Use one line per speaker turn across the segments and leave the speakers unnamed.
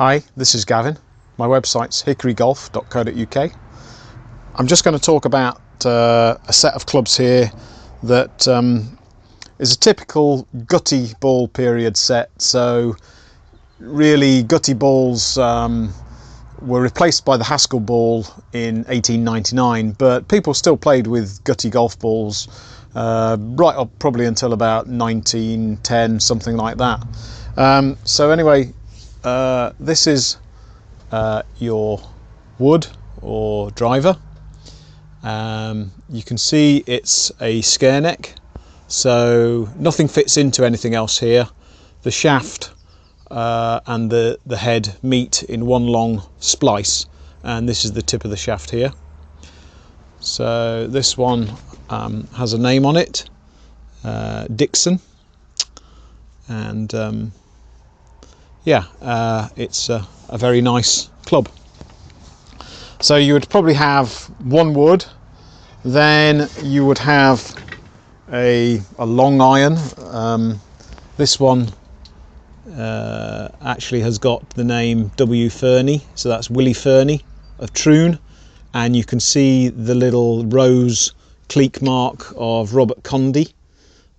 Hi, this is Gavin. My website's hickorygolf.co.uk. I'm just going to talk about a set of clubs here that is a typical gutty ball period set. So really gutty balls were replaced by the Haskell ball in 1899, but people still played with gutty golf balls right up probably until about 1910, something like that. So anyway, this is your wood or driver. You can see it's a scare neck, so nothing fits into anything else here. The shaft and the head meet in one long splice, and this is the tip of the shaft here. So this one has a name on it, Dixon, and it's a very nice club. So you would probably have one wood, then you would have a long iron. This one actually has got the name W. Fernie, so that's Willie Fernie of Troon, and you can see the little rose cleek mark of Robert Condy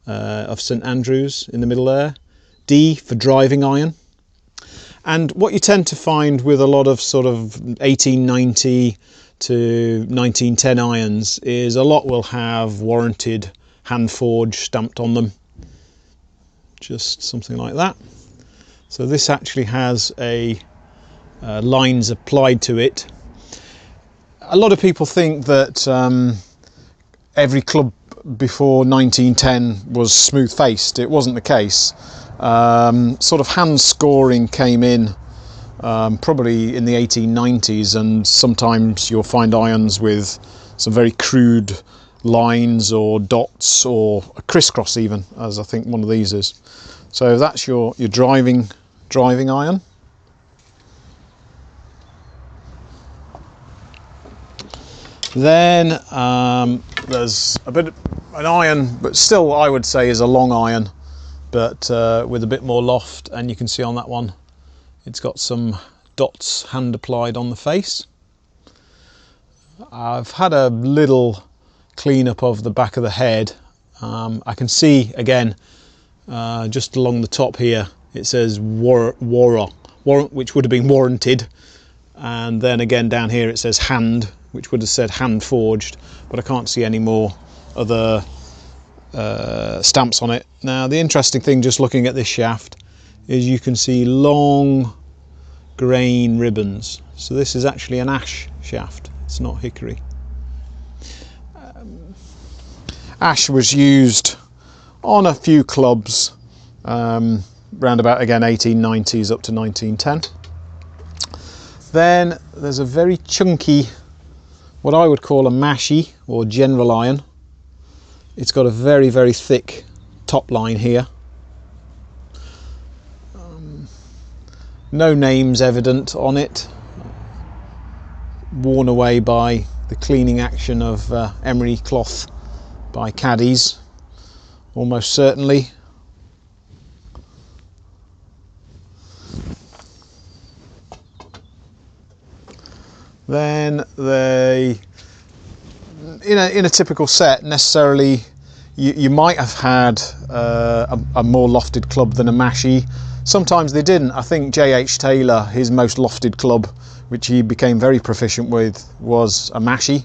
of St Andrews in the middle there. D for driving iron. And what you tend to find with a lot of sort of 1890 to 1910 irons is a lot will have warranted hand forge stamped on them, just something like that. So this actually has a lines applied to it. A lot of people think that every club before 1910 was smooth faced. It wasn't the case. Sort of hand scoring came in probably in the 1890s, and sometimes you'll find irons with some very crude lines or dots or a crisscross even, as I think one of these is. So that's your driving iron. Then there's a bit of an iron, but still I would say is a long iron, but with a bit more loft, and you can see on that one it's got some dots hand applied on the face. I've had a little clean up of the back of the head. I can see again just along the top here it says warrant, which would have been warranted, and then again down here it says hand, which would have said hand forged, but I can't see any more other stamps on it. Now the interesting thing just looking at this shaft is you can see long grain ribbons, so this is actually an ash shaft, it's not hickory. Ash was used on a few clubs round about again 1890s up to 1910. Then there's a very chunky, what I would call a Mashy or general iron. It's got a very, very thick top line here. No names evident on it. Worn away by the cleaning action of emery cloth by caddies, almost certainly. Then they, in a typical set, necessarily you might have had a more lofted club than a Mashy. Sometimes they didn't. I think J.H. Taylor, his most lofted club, which he became very proficient with, was a Mashy.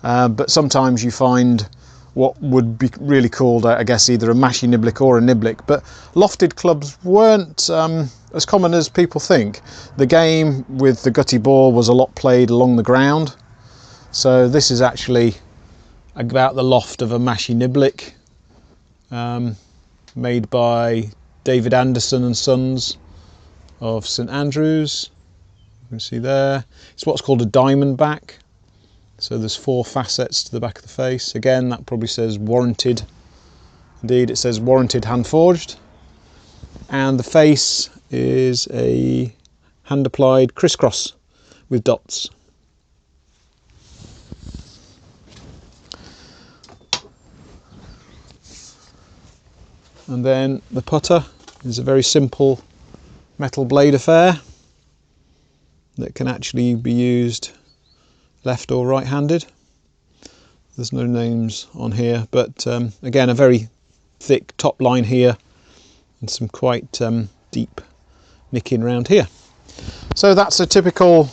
But sometimes you find what would be really called, I guess, either a Mashy niblick or a niblick. But lofted clubs weren't as common as people think. The game with the gutty ball was a lot played along the ground. So this is actually about the loft of a Mashy niblick, made by David Anderson and Sons of St Andrews. You can see there. It's what's called a diamond back. So there's 4 facets to the back of the face. Again, that probably says warranted. Indeed, it says warranted hand forged. And the face is a hand applied crisscross with dots. And then the putter is a very simple metal blade affair. that can actually be used left or right-handed. There's no names on here, but again, a very thick top line here and some quite deep nicking round here. So that's a typical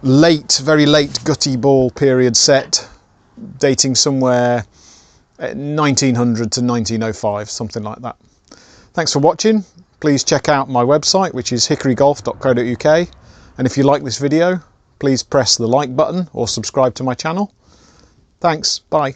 very late gutty ball period set, dating somewhere 1900 to 1905, something like that. Thanks for watching. Please check out my website, which is hickorygolf.co.uk, and if you like this video, please press the like button or subscribe to my channel. Thanks, bye.